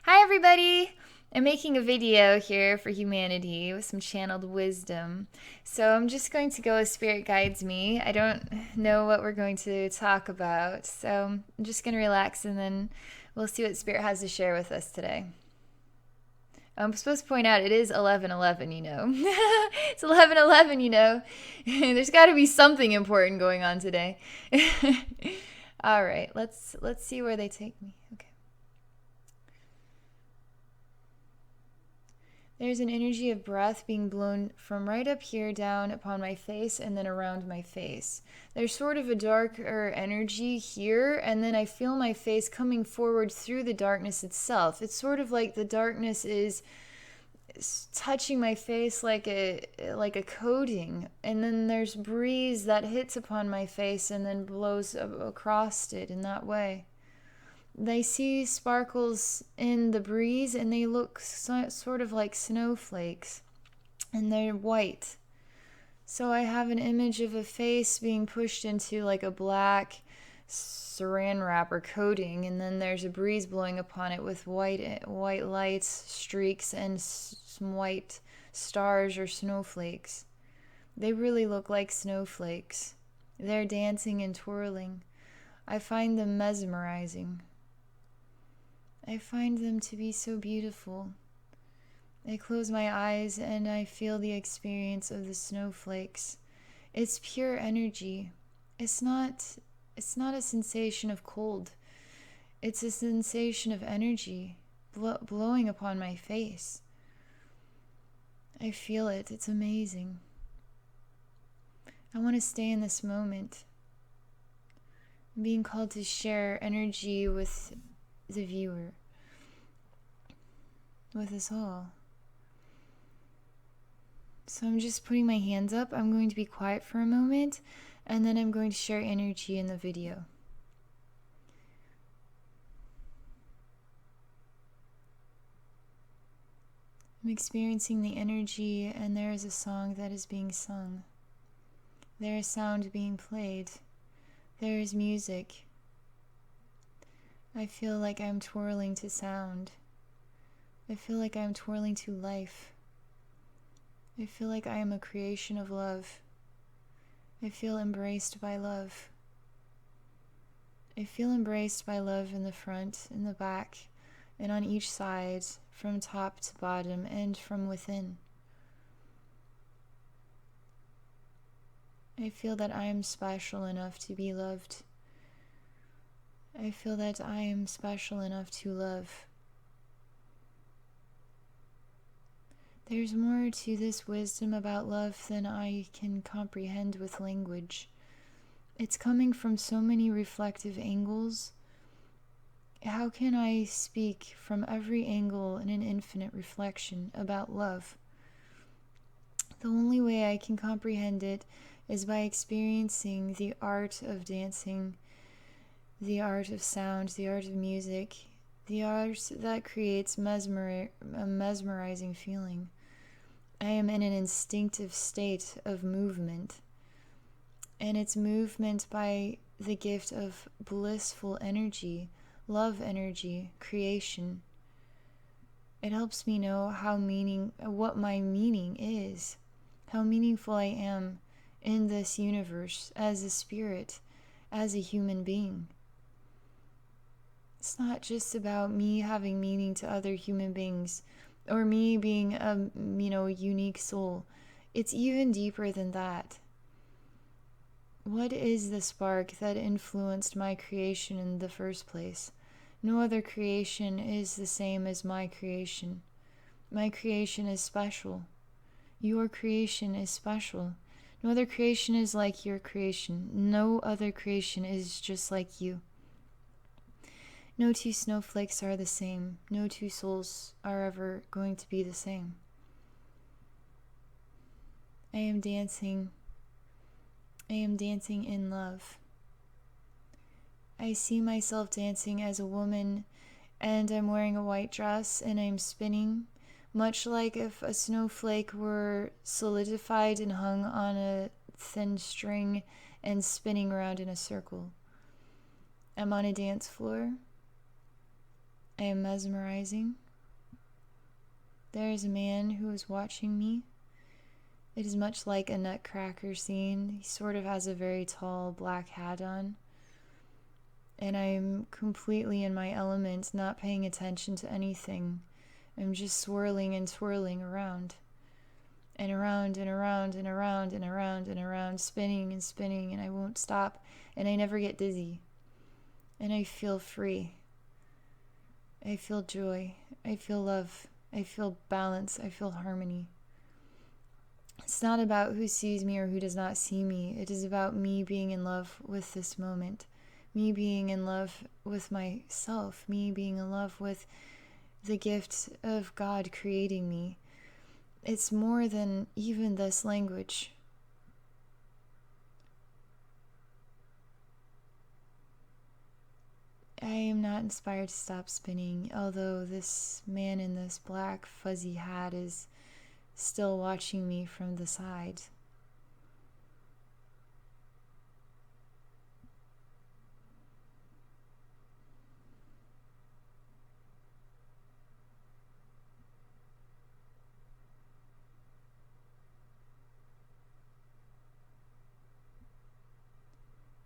Hi, everybody! I'm making a video here for humanity with some channeled wisdom. So I'm just going to go as Spirit guides me. I don't know what we're going to talk about, so I'm just going to relax and then we'll see what Spirit has to share with us today. I'm supposed to point out it is 11:11, you know. It's 11:11, you know. There's got to be something important going on today. All right, let's see where they take me. Okay. There's an energy of breath being blown from right up here down upon my face and then around my face. There's sort of a darker energy here, and then I feel my face coming forward through the darkness itself. It's sort of like the darkness is touching my face like a coating, and then there's breeze that hits upon my face and then blows across it in that way. They see sparkles in the breeze and they look sort of like snowflakes, and they're white. So I have an image of a face being pushed into like a black saran wrap or coating, and then there's a breeze blowing upon it with white lights, streaks, and some white stars or snowflakes. They really look like snowflakes. They're dancing and twirling. I find them mesmerizing. I find them to be so beautiful. I close my eyes and I feel the experience of the snowflakes. It's pure energy. It's not a sensation of cold. It's a sensation of energy blowing upon my face. I feel it. It's amazing. I want to stay in this moment. I'm being called to share energy with the viewer, with us all. So I'm just putting my hands up. I'm going to be quiet for a moment, and then I'm going to share energy in the video. I'm experiencing the energy, and there is a song that is being sung. There is sound being played. There is music. I feel like I'm twirling to sound. I feel like I'm twirling to life. I feel like I am a creation of love. I feel embraced by love. I feel embraced by love in the front, in the back, and on each side, from top to bottom, and from within. I feel that I am special enough to be loved. I feel that I am special enough to love. There's more to this wisdom about love than I can comprehend with language. It's coming from so many reflective angles. How can I speak from every angle in an infinite reflection about love? The only way I can comprehend it is by experiencing the art of dancing, the art of sound, the art of music, the art that creates a mesmerizing feeling. I am in an instinctive state of movement, and it's movement by the gift of blissful energy, love energy, creation. It helps me know what my meaning is, how meaningful I am in this universe as a spirit, as a human being. It's not just about me having meaning to other human beings or me being a unique soul. It's even deeper than that. What is the spark that influenced my creation in the first place? No other creation is the same as my creation. My creation is special. Your creation is special. No other creation is like your creation. No other creation is just like you. No two snowflakes are the same. No two souls are ever going to be the same. I am dancing. I am dancing in love. I see myself dancing as a woman, and I'm wearing a white dress and I'm spinning, much like if a snowflake were solidified and hung on a thin string and spinning around in a circle. I'm on a dance floor. I am mesmerizing. There is a man who is watching me. It is much like a nutcracker scene. He sort of has a very tall black hat on. And I'm completely in my element, not paying attention to anything. I'm just swirling and twirling around. And around and around and around and around and around, spinning and spinning, and I won't stop. And I never get dizzy. And I feel free. I feel joy. I feel love. I feel balance. I feel harmony. It's not about who sees me or who does not see me. It is about me being in love with this moment. Me being in love with myself. Me being in love with the gift of God creating me. It's more than even this language. I am not inspired to stop spinning, although this man in this black fuzzy hat is still watching me from the side.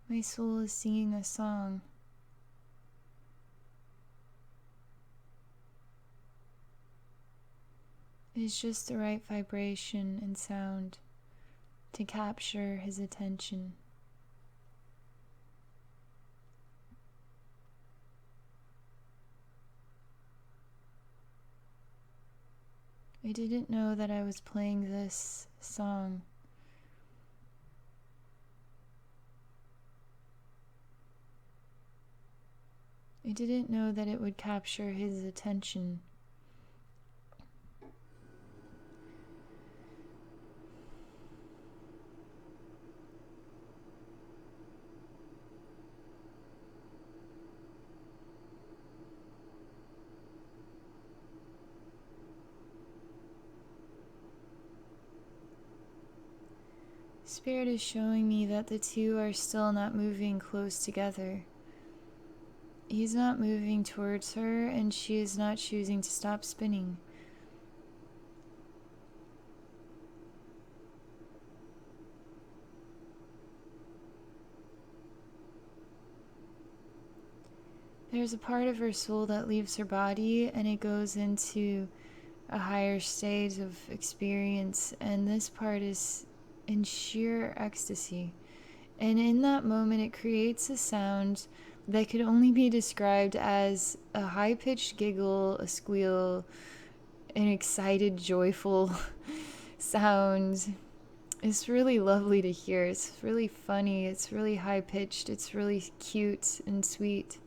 My soul is singing a song. It is just the right vibration and sound to capture his attention. I didn't know that I was playing this song. I didn't know that it would capture his attention. Spirit is showing me that the two are still not moving close together. He's not moving towards her, and she is not choosing to stop spinning. There's a part of her soul that leaves her body, and it goes into a higher state of experience, and this part is in sheer ecstasy. And in that moment, it creates a sound that could only be described as a high-pitched giggle, a squeal, an excited, joyful sound. It's really lovely to hear. It's really funny. It's really high-pitched. It's really cute and sweet.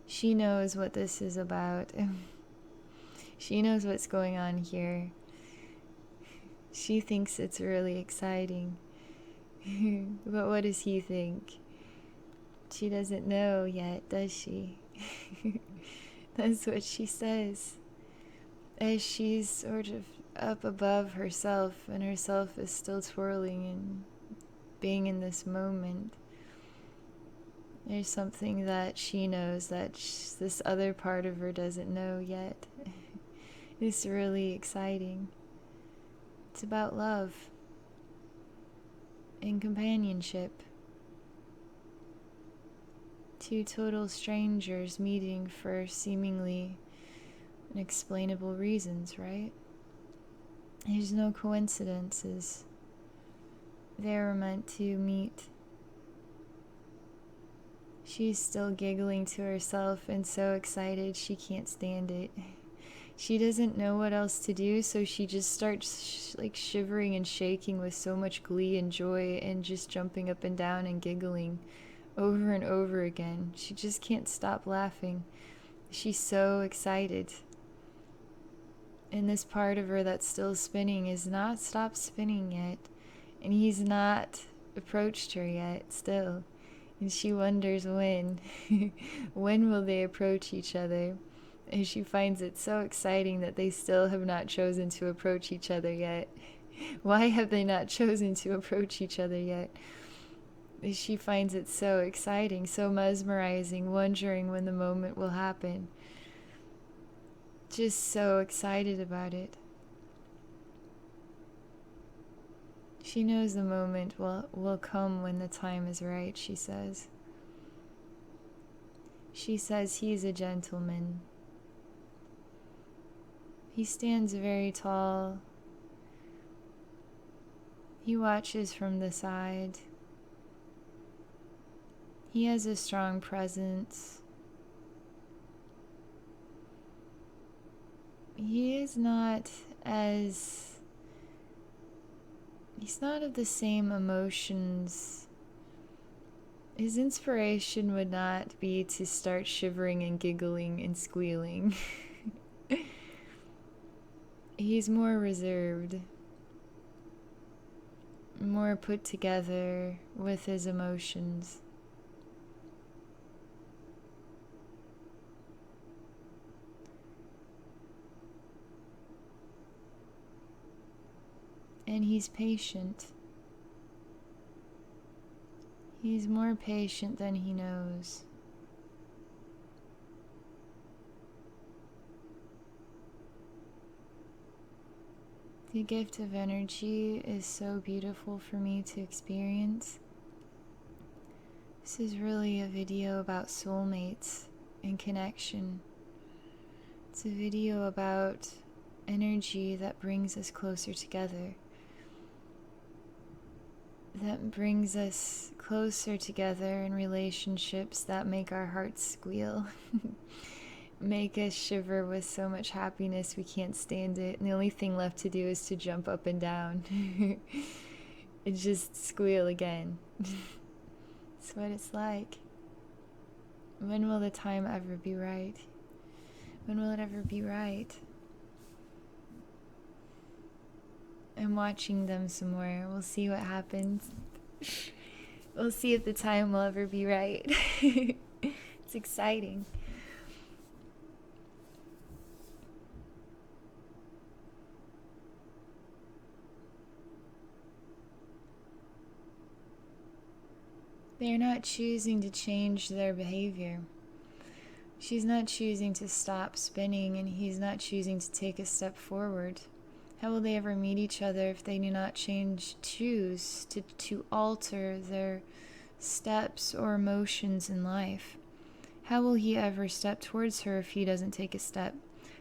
She knows what this is about. She knows what's going on here. She thinks it's really exciting. But what does he think? She doesn't know yet, does she? That's what she says. As she's sort of up above herself, and herself is still twirling and being in this moment. There's something that she knows that this other part of her doesn't know yet. It's really exciting. It's about love and companionship. Two total strangers meeting for seemingly unexplainable reasons, right? There's no coincidences. They were meant to meet. She's still giggling to herself and so excited she can't stand it. She doesn't know what else to do, so she just starts shivering and shaking with so much glee and joy, and just jumping up and down and giggling over and over again. She just can't stop laughing. She's so excited. And this part of her that's still spinning is not stopped spinning yet, and he's not approached her yet still. And she wonders when. When will they approach each other? And she finds it so exciting that they still have not chosen to approach each other yet. Why have they not chosen to approach each other yet? She finds it so exciting, so mesmerizing, wondering when the moment will happen. Just so excited about it. She knows the moment will come when the time is right, she says. She says he's a gentleman. He stands very tall. He watches from the side. He has a strong presence. He's not of the same emotions. His inspiration would not be to start shivering and giggling and squealing. He's more reserved, more put together with his emotions. And he's patient. He's more patient than he knows. The gift of energy is so beautiful for me to experience. This is really a video about soulmates and connection. It's a video about energy that brings us closer together. That brings us closer together in relationships that make our hearts squeal. Make us shiver with so much happiness we can't stand it. And the only thing left to do is to jump up and down. And just squeal again. That's what it's like. When will the time ever be right? When will it ever be right? I'm watching them some more. We'll see what happens. We'll see if the time will ever be right. It's exciting. They're not choosing to change their behavior. She's not choosing to stop spinning, and he's not choosing to take a step forward. How will they ever meet each other if they do not choose to alter their steps or emotions in life? How will he ever step towards her if he doesn't take a step?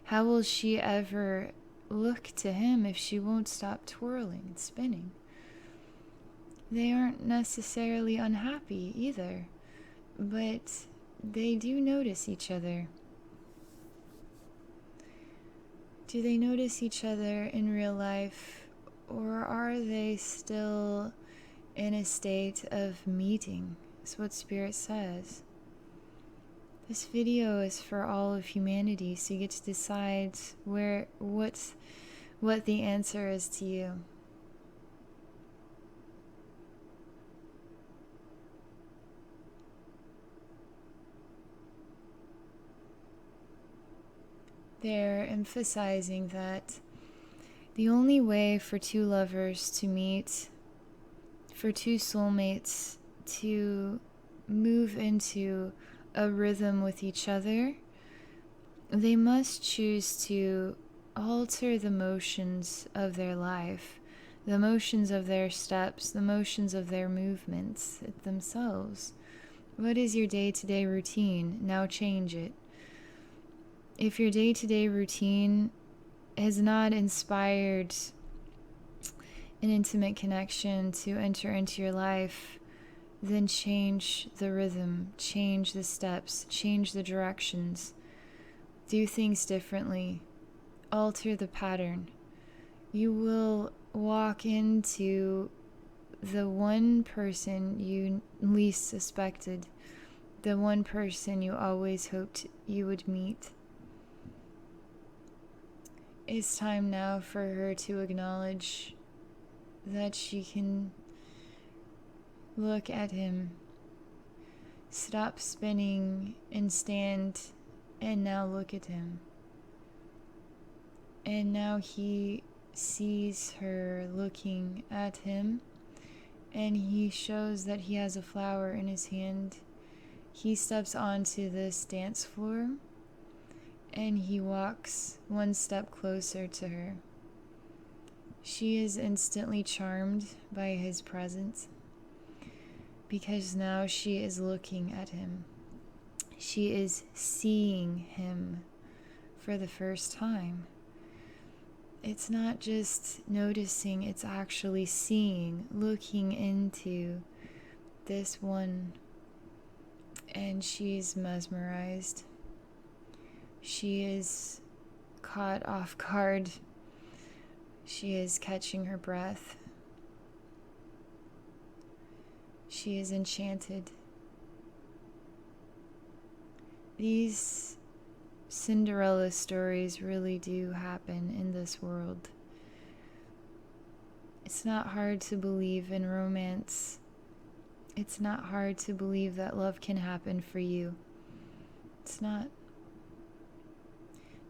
How will she ever look to him if she won't stop twirling and spinning? They aren't necessarily unhappy either, but they do notice each other. Do they notice each other in real life, or are they still in a state of meeting? That's what Spirit says. This video is for all of humanity, so you get to decide what the answer is to you. They're emphasizing that the only way for two lovers to meet, for two soulmates to move into a rhythm with each other, they must choose to alter the motions of their life, the motions of their steps, the motions of their movements themselves. What is your day-to-day routine? Now change it. If your day-to-day routine has not inspired an intimate connection to enter into your life, then change the rhythm, change the steps, change the directions. Do things differently. Alter the pattern. You will walk into the one person you least suspected, the one person you always hoped you would meet. It's time now for her to acknowledge that she can look at him, stop spinning and stand, and now look at him. And now he sees her looking at him, and he shows that he has a flower in his hand. He steps onto this dance floor and he walks one step closer to her. She is instantly charmed by his presence because now she is looking at him. She is seeing him for the first time. It's not just noticing, it's actually seeing, looking into this one. And she's mesmerized. She is caught off guard. She is catching her breath. She is enchanted. These Cinderella stories really do happen in this world. It's not hard to believe in romance. It's not hard to believe that love can happen for you. It's not.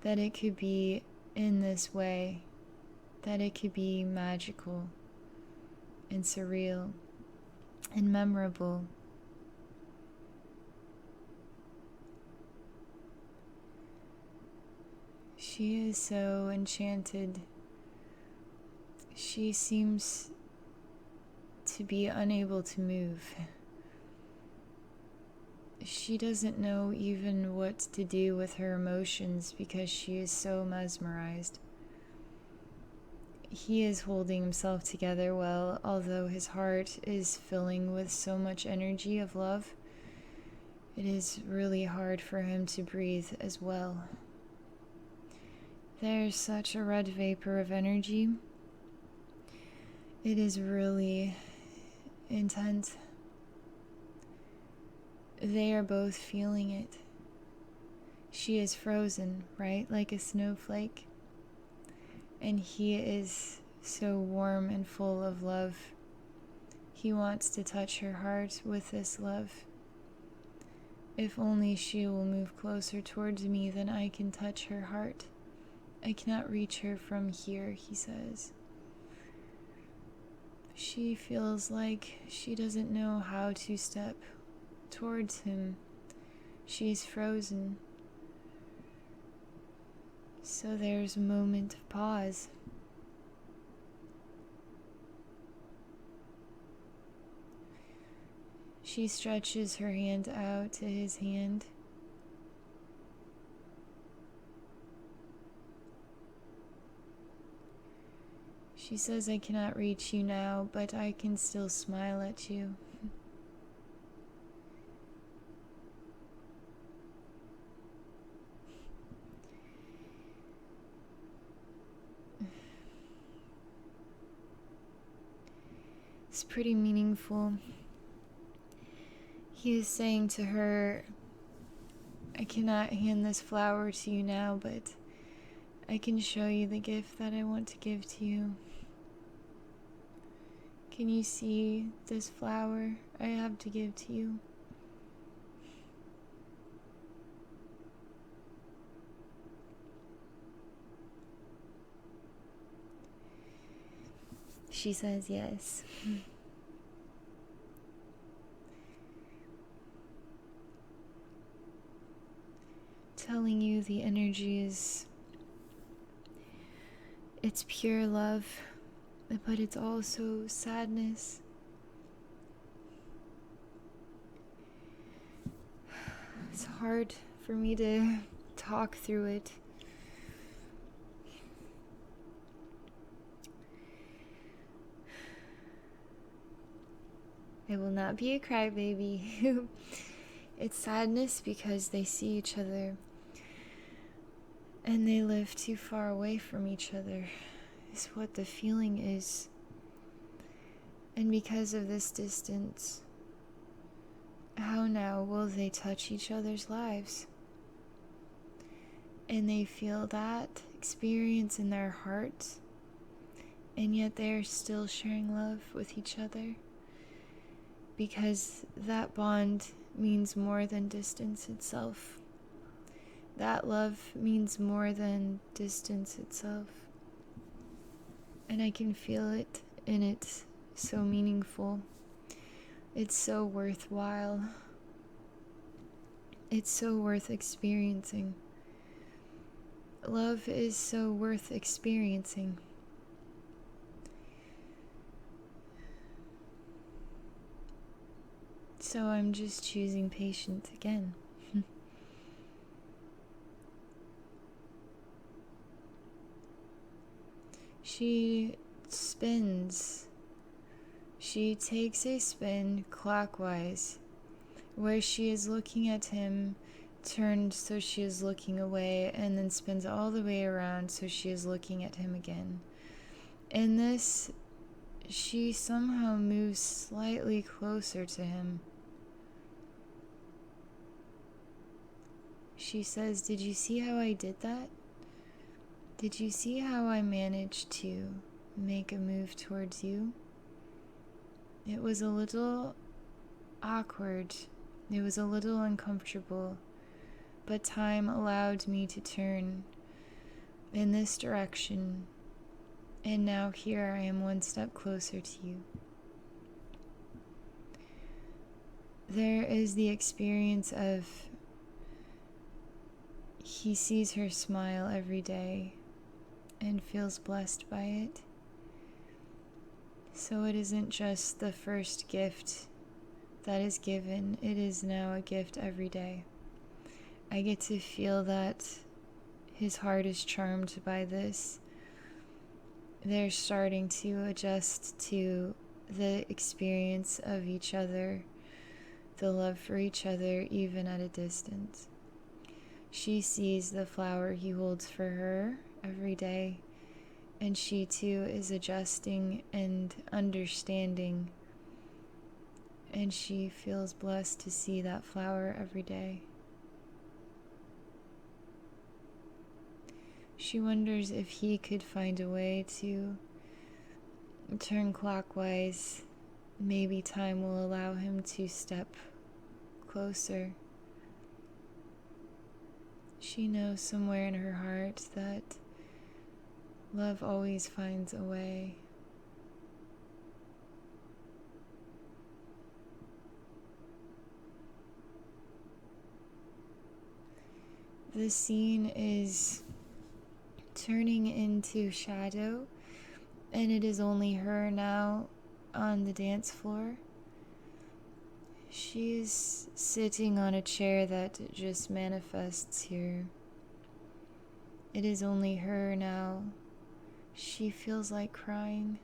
That it could be in this way. That it could be magical and surreal and memorable. She is so enchanted. She seems to be unable to move. She doesn't know even what to do with her emotions because she is so mesmerized. He is holding himself together well, although his heart is filling with so much energy of love. It is really hard for him to breathe as well. There's such a red vapor of energy. It is really intense. They are both feeling it. She is frozen, right, like a snowflake. And he is so warm and full of love. He wants to touch her heart with this love. If only she will move closer towards me, then I can touch her heart. I cannot reach her from here, he says. She feels like she doesn't know how to step towards him. She's frozen. So there's a moment of pause. She stretches her hand out to his hand. She says, I cannot reach you now, but I can still smile at you. It's pretty meaningful. He is saying to her, I cannot hand this flower to you now, but I can show you the gift that I want to give to you. Can you see this flower I have to give to you? She says yes. Telling you the energy is, it's pure love, but it's also sadness. It's hard for me to talk through it. I will not be a crybaby. It's sadness because they see each other and they live too far away from each other, is what the feeling is. And because of this distance, how now will they touch each other's lives? And they feel that experience in their hearts, and yet they are still sharing love with each other. Because that bond means more than distance itself. That love means more than distance itself. And I can feel it, and it's so meaningful. It's so worthwhile. It's so worth experiencing. Love is so worth experiencing. So I'm just choosing patience again. She spins. She takes a spin clockwise, where she is looking at him, turned so she is looking away, and then spins all the way around so she is looking at him again. In this, she somehow moves slightly closer to him. She says, "Did you see how I did that? Did you see how I managed to make a move towards you? It was a little awkward. It was a little uncomfortable, but time allowed me to turn in this direction, and now here I am one step closer to you." There is the experience of he sees her smile every day and feels blessed by it. So it isn't just the first gift that is given, it is now a gift every day. I get to feel that his heart is charmed by this. They're starting to adjust to the experience of each other, the love for each other, even at a distance. She sees the flower he holds for her every day, and she too is adjusting and understanding, and she feels blessed to see that flower every day. She wonders if he could find a way to turn clockwise. Maybe time will allow him to step closer. She knows somewhere in her heart that love always finds a way. The scene is turning into shadow, and it is only her now on the dance floor. She is sitting on a chair that just manifests here. It is only her now. She feels like crying.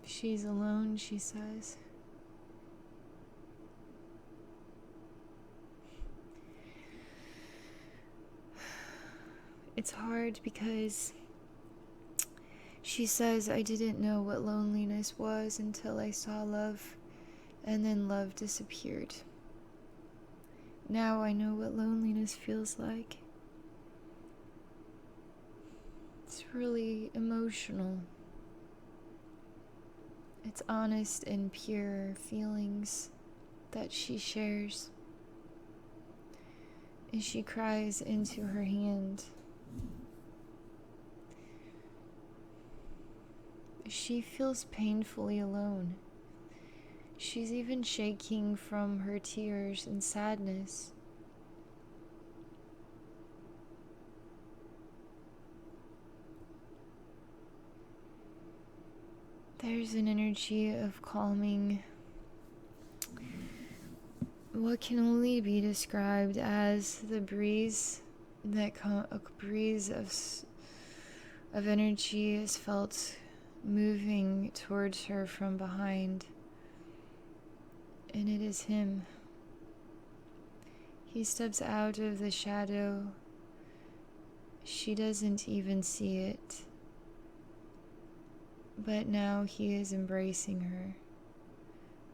She's alone, she says. It's hard because she says, "I didn't know what loneliness was until I saw love, and then love disappeared. Now I know what loneliness feels like." It's really emotional. It's honest and pure feelings that she shares. And she cries into her hand. She feels painfully alone. She's even shaking from her tears and sadness. There's an energy of calming, what can only be described as the breeze a breeze of energy is felt moving towards her from behind, and it is him. He steps out of the shadow. She doesn't even see it, but now he is embracing her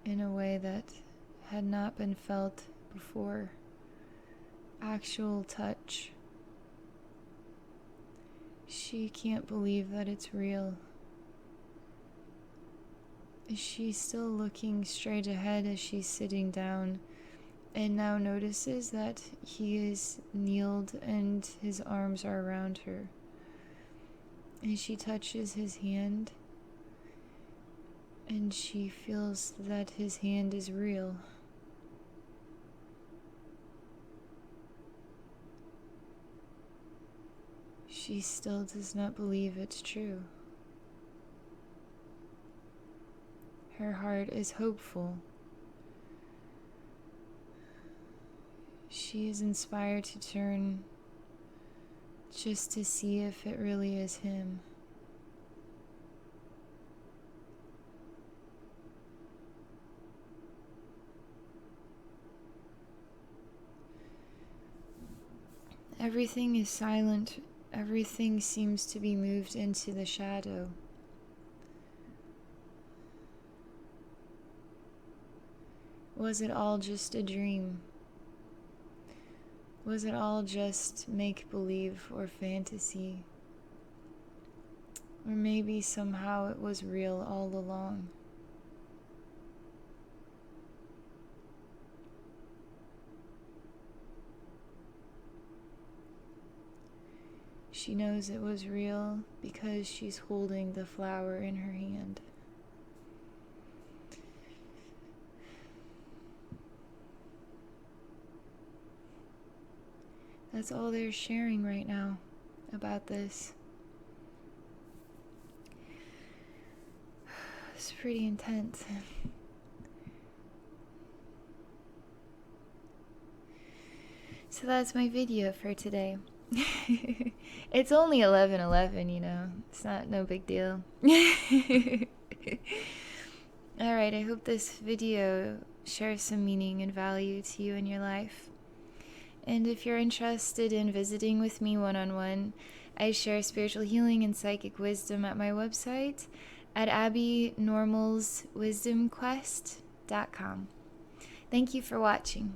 in a way that had not been felt before. Actual touch. She can't believe that it's real. She's still looking straight ahead as she's sitting down, and now notices that he is kneeled and his arms are around her. And she touches his hand, and she feels that his hand is real. She still does not believe it's true. Her heart is hopeful. She is inspired to turn just to see if it really is him. Everything is silent. Everything seems to be moved into the shadow. Was it all just a dream? Was it all just make-believe or fantasy? Or maybe somehow it was real all along? She knows it was real because she's holding the flower in her hand. That's all they're sharing right now about this. It's pretty intense. So that's my video for today. It's only 11:11, you know. It's no big deal. Alright, I hope this video shares some meaning and value to you in your life. And if you're interested in visiting with me one-on-one, I share spiritual healing and psychic wisdom at my website at abbynormalswisdomquest.com. Thank you for watching.